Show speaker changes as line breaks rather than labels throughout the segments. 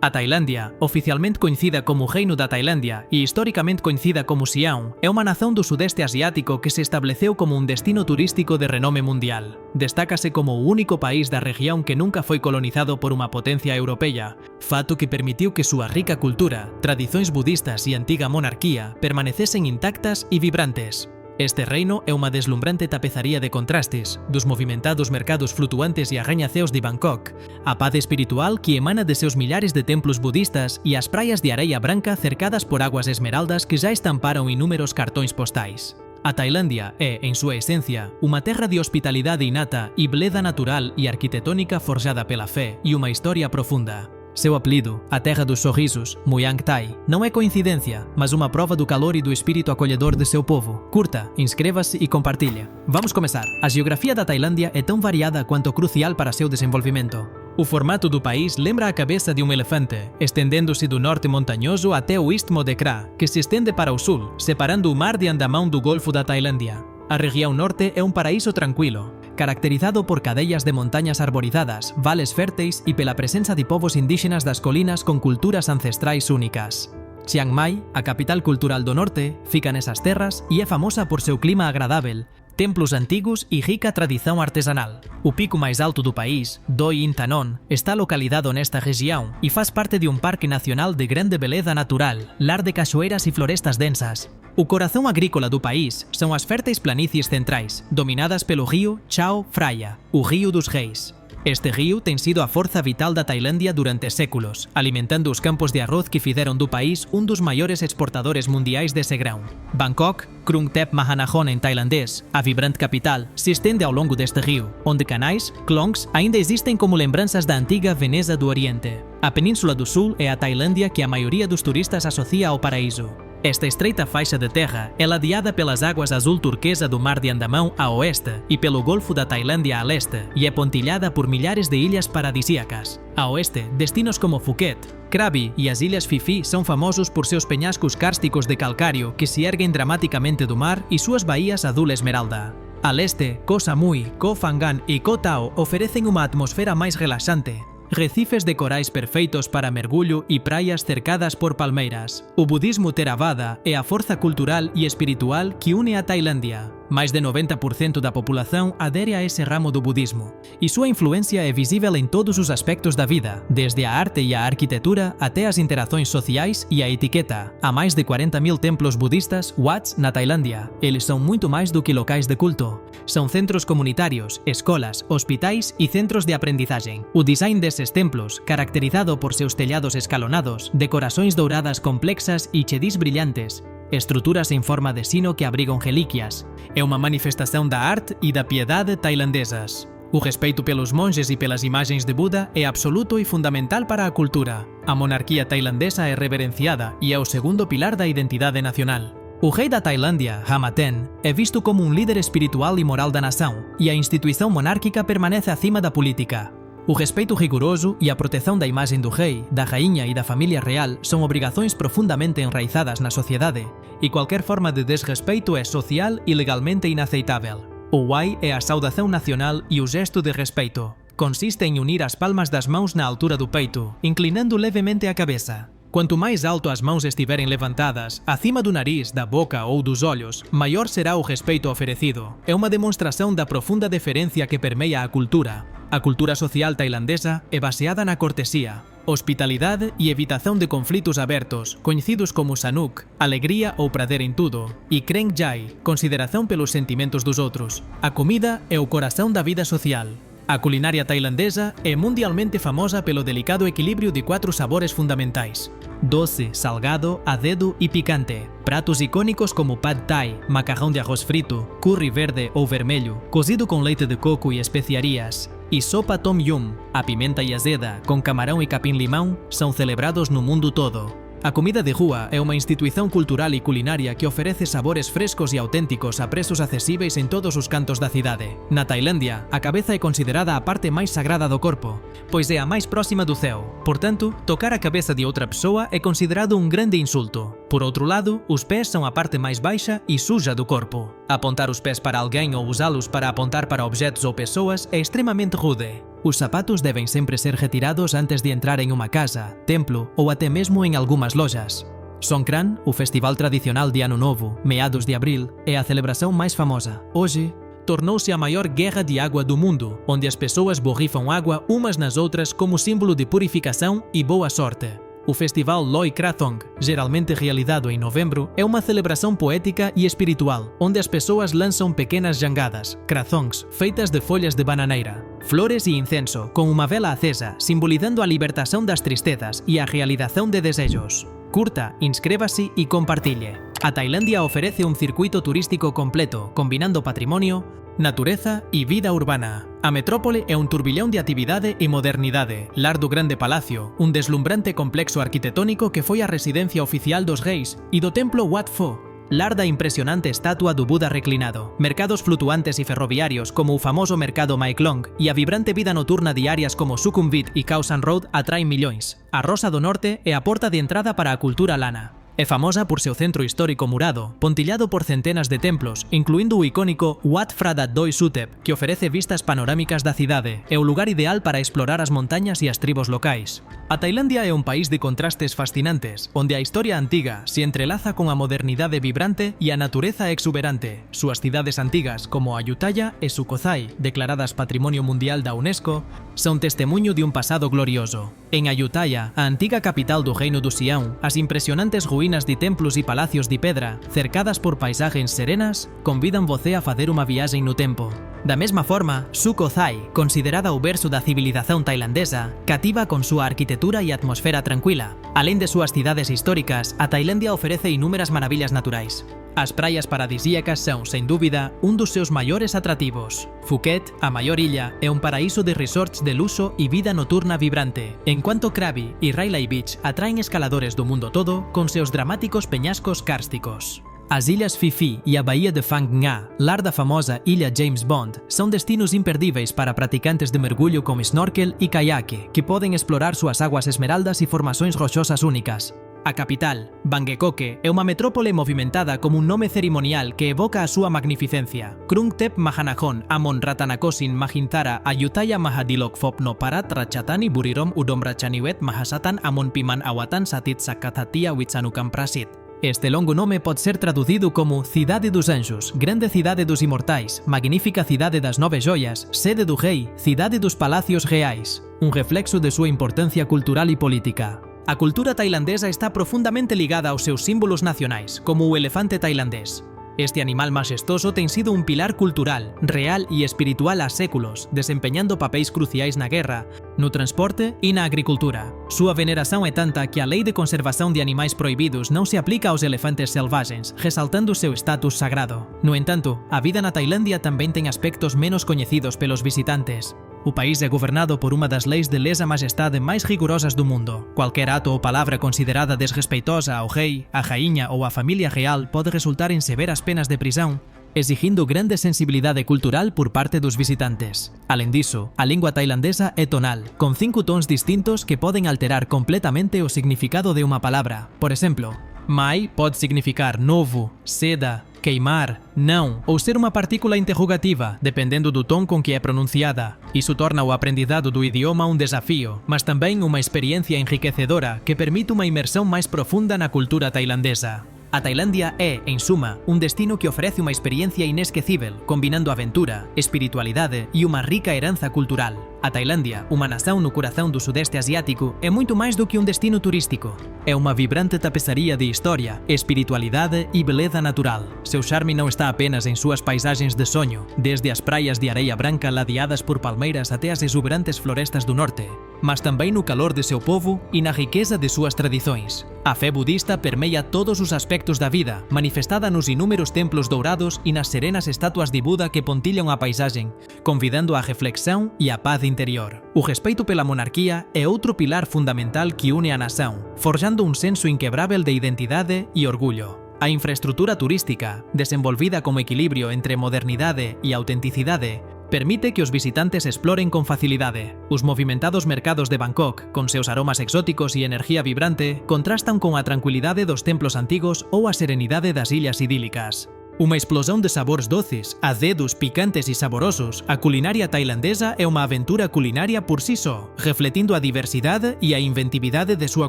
A Tailandia, oficialmente conhecida como Reino da Tailândia e historicamente conhecida como Sião, é uma nação do sudeste asiático que se estabeleceu como um destino turístico de renome mundial. Destaca-se como o único país da região que nunca foi colonizado por uma potência europeia, fato que permitiu que sua rica cultura, tradições budistas e antiga monarquia permanecessem intactas e vibrantes. Este reino é uma deslumbrante tapezaria de contrastes, dos movimentados mercados flutuantes e arranha-céus de Bangkok, a paz espiritual que emana de seus milhares de templos budistas e as praias de areia branca cercadas por águas esmeraldas que já estamparam inúmeros cartões postais. A Tailândia é, em sua essência, uma terra de hospitalidade inata e beleza natural e arquitetônica forjada pela fé e uma história profunda. Seu apelido, a Terra dos Sorrisos, Muang Thai, não é coincidência, mas uma prova do calor e do espírito acolhedor de seu povo. Curta, inscreva-se e compartilhe. Vamos começar. A geografia da Tailândia é tão variada quanto crucial para seu desenvolvimento. O formato do país lembra a cabeça de um elefante, estendendo-se do norte montanhoso até o Istmo de Kra, que se estende para o sul, separando o Mar de Andamão do Golfo da Tailândia. A região norte é um paraíso tranquilo, caracterizado por cadeias de montanhas arborizadas, vales férteis e pela presença de povos indígenas das colinas com culturas ancestrais únicas. Chiang Mai, a capital cultural do norte, fica nessas terras e é famosa por seu clima agradável, templos antigos e rica tradição artesanal. O pico mais alto do país, Doi Intanon, está localizado nesta região e faz parte de um parque nacional de grande beleza natural, lar de cachoeiras e florestas densas. O coração agrícola do país são as férteis planícies centrais, dominadas pelo rio Chao Phraya, o Rio dos Reis. Este rio tem sido a força vital da Tailândia durante séculos, alimentando os campos de arroz que fizeram do país um dos maiores exportadores mundiais desse grão. Bangkok, Krung Thep Mahanakhon em tailandês, a vibrante capital, se estende ao longo deste rio, onde canais, klongs, ainda existem como lembranças da antiga Veneza do Oriente. A Península do Sul é a Tailândia que a maioria dos turistas associa ao paraíso. Esta estreita faixa de terra é ladeada pelas águas azul turquesa do Mar de Andamão a oeste e pelo Golfo da Tailândia a leste, e é pontilhada por milhares de ilhas paradisíacas. A oeste, destinos como Phuket, Krabi e as Ilhas Phi Phi são famosos por seus penhascos kársticos de calcário que se erguem dramaticamente do mar e suas baías azul esmeralda. A leste, Koh Samui, Koh Phangan e Koh Tao oferecem uma atmosfera mais relaxante, recifes de corais perfeitos para mergulho e praias cercadas por palmeiras. O budismo Theravada é a força cultural e espiritual que une a Tailândia. Mais de 90% da população adere a esse ramo do budismo, e sua influência é visível em todos os aspectos da vida, desde a arte e a arquitetura até as interações sociais e a etiqueta. Há mais de 40.000 templos budistas Wats na Tailândia. Eles são muito mais do que locais de culto. São centros comunitários, escolas, hospitais e centros de aprendizagem. O design desses templos, caracterizado por seus telhados escalonados, decorações douradas complexas e chedis brilhantes, estruturas em forma de sino que abrigam relíquias, é uma manifestação da arte e da piedade tailandesas. O respeito pelos monges e pelas imagens de Buda é absoluto e fundamental para a cultura. A monarquia tailandesa é reverenciada e é o segundo pilar da identidade nacional. O rei da Tailândia, Hamaten, é visto como um líder espiritual e moral da nação, e a instituição monárquica permanece acima da política. O respeito rigoroso e a proteção da imagem do rei, da rainha e da família real são obrigações profundamente enraizadas na sociedade, e qualquer forma de desrespeito é social e legalmente inaceitável. O Wai é a saudação nacional e o gesto de respeito. Consiste em unir as palmas das mãos na altura do peito, inclinando levemente a cabeça. Quanto mais alto as mãos estiverem levantadas, acima do nariz, da boca ou dos olhos, maior será o respeito oferecido. É uma demonstração da profunda deferência que permeia a cultura. A cultura social tailandesa é baseada na cortesia, hospitalidade e evitação de conflitos abertos, conhecidos como Sanuk, alegria ou prazer em tudo, e Kreng Jai, consideração pelos sentimentos dos outros. A comida é o coração da vida social. A culinária tailandesa é mundialmente famosa pelo delicado equilíbrio de 4 sabores fundamentais: doce, salgado, azedo e picante. Pratos icônicos como Pad Thai, macarrão de arroz frito, curry verde ou vermelho, cozido com leite de coco e especiarias, e sopa Tom Yum, a pimenta e azeda, com camarão e capim-limão, são celebrados no mundo todo. A comida de rua é uma instituição cultural e culinária que oferece sabores frescos e autênticos a preços acessíveis em todos os cantos da cidade. Na Tailândia, a cabeça é considerada a parte mais sagrada do corpo, pois é a mais próxima do céu. Portanto, tocar a cabeça de outra pessoa é considerado um grande insulto. Por outro lado, os pés são a parte mais baixa e suja do corpo. Apontar os pés para alguém ou usá-los para apontar para objetos ou pessoas é extremamente rude. Os sapatos devem sempre ser retirados antes de entrar em uma casa, templo ou até mesmo em algumas lojas. Songkran, o festival tradicional de Ano Novo, meados de abril, é a celebração mais famosa. Hoje, tornou-se a maior guerra de água do mundo, onde as pessoas borrifam água umas nas outras como símbolo de purificação e boa sorte. O festival Loy Krathong, geralmente realizado em novembro, é uma celebração poética e espiritual, onde as pessoas lançam pequenas jangadas, krathongs, feitas de folhas de bananeira, flores e incenso, com uma vela acesa, simbolizando a libertação das tristezas e a realização de desejos. Curta, inscreva-se e compartilhe. A Tailândia oferece um circuito turístico completo, combinando patrimônio, natureza e vida urbana. A metrópole é um turbilhão de atividade e modernidade, lar do Grande Palácio, um deslumbrante complexo arquitetónico que foi a residência oficial dos reis, e do templo Wat Pho, lar da impressionante estátua do Buda reclinado, mercados flutuantes e ferroviarios como o famoso mercado Mae Klong e a vibrante vida noturna de áreas como Sukhumvit e Khao San Road atraem milhões. A Rosa do Norte é a porta de entrada para a cultura lana. É famosa por seu centro histórico murado, pontillado por centenas de templos, incluindo o icónico Wat Phra Dat Doi Suthep, que oferece vistas panorámicas da cidade. É o lugar ideal para explorar as montañas e as tribos locais. A Tailandia é um país de contrastes fascinantes, onde a historia antiga se entrelaza con a modernidade vibrante e a natureza exuberante. Suas cidades antigas, como Ayutthaya e Sukhothai, declaradas Patrimonio Mundial da UNESCO, son testemunho de un pasado glorioso. En Ayutthaya, a antiga capital do Reino do Sião, as impresionantes ruínas de templos e palacios de pedra, cercadas por paisagens serenas, convidan você a fazer uma viagem no tempo. Da mesma forma, Sukhothai, considerada o berço da civilización tailandesa, cativa con súa arquitectura e atmosfera tranquila. Além de súas cidades históricas, a Tailandia oferece inúmeras maravillas naturais. As praias paradisíacas são, sen dúbida, un dos seus maiores atrativos. Phuket, a maior illa, é un paraíso de resorts de luxo e vida noturna vibrante, enquanto Krabi e Railay Beach atraen escaladores do mundo todo con seus dramáticos peñascos kársticos. As ilhas Phi Phi e a baía de Phang Nga, lar da famosa ilha James Bond, são destinos imperdíveis para praticantes de mergulho com snorkel e caiaque, que podem explorar suas águas esmeraldas e formações rochosas únicas. A capital, Bangkok, é uma metrópole movimentada como un nome cerimonial que evoca a súa magnificencia. Krungthep Mahanakhon Amon Ratanakosin Mahintara Ayutthaya Mahadilok Phopno Parat Ratchatani Burirom Udom Rachaniwet Mahasatan Amon Piman Awatan Satit Sakathatia Witsanukam Prasit. Este longo nome pode ser traduzido como Cidade dos Anjos, Grande Cidade dos Imortais, Magnífica Cidade das Nove Joias, Sede do Rei, Cidade dos Palacios Reais, un reflexo de súa importancia cultural e política. A cultura tailandesa está profundamente ligada aos seus símbolos nacionais, como o elefante tailandés. Este animal majestoso ten sido un pilar cultural, real e espiritual há séculos, desempeñando papéis cruciais na guerra, no transporte e na agricultura. Súa veneração é tanta que a Lei de Conservação de Animais Proibidos non se aplica aos elefantes selvagens, resaltando seu status sagrado. No entanto, a vida na Tailandia tamén ten aspectos menos coñecidos pelos visitantes. O país é governado por unha das leis de lesa majestade máis rigorosas do mundo. Cualquer ato ou palabra considerada desrespeitosa ao rei, á raíña ou á familia real pode resultar en severas penas de prisão, exigindo grande sensibilidade cultural por parte dos visitantes. Além disso, a língua tailandesa é tonal, con 5 tons distintos que poden alterar completamente o significado de unha palabra. Por exemplo, mai pode significar novo, seda, queimar, não, ou ser uma partícula interrogativa, dependendo do tom com que é pronunciada. Isso torna o aprendizado do idioma um desafio, mas também uma experiência enriquecedora que permite uma imersão mais profunda na cultura tailandesa. A Tailândia é, em suma, um destino que oferece uma experiência inesquecível, combinando aventura, espiritualidade e uma rica herança cultural. A Tailândia, uma nação no coração do Sudeste Asiático, é muito mais do que um destino turístico. É uma vibrante tapeçaria de história, espiritualidade e beleza natural. Seu charme não está apenas em suas paisagens de sonho, desde as praias de areia branca ladeadas por palmeiras até as exuberantes florestas do norte, mas também no calor de seu povo e na riqueza de suas tradições. A fé budista permeia todos os aspectos da vida, manifestada nos inúmeros templos dourados e nas serenas estátuas de Buda que pontilham a paisagem, convidando à reflexão e à paz interior. O respeito pela monarquia é outro pilar fundamental que une a nação, forjando um senso inquebrável de identidade e orgulho. A infraestrutura turística, desenvolvida como equilibrio entre modernidade e autenticidade, Permite que os visitantes exploren con facilidade. Os movimentados mercados de Bangkok, con seus aromas exóticos e enerxía vibrante, contrastan con a tranquilidade dos templos antigos ou a serenidade das illas idílicas. Uma explosão de sabores doces, azedos, picantes e saborosos, a culinária tailandesa é uma aventura culinária por si só, refletindo a diversidade e a inventividade de sua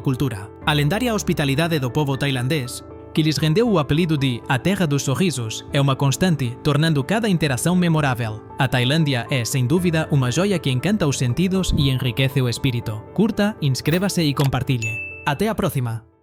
cultura. A lendária hospitalidade do povo tailandês, que lhes rendeu o apelido de A Terra dos Sorrisos, é uma constante, tornando cada interação memorável. A Tailândia é, sem dúvida, uma joia que encanta os sentidos e enriquece o espírito. Curta, inscreva-se e compartilhe. Até a próxima!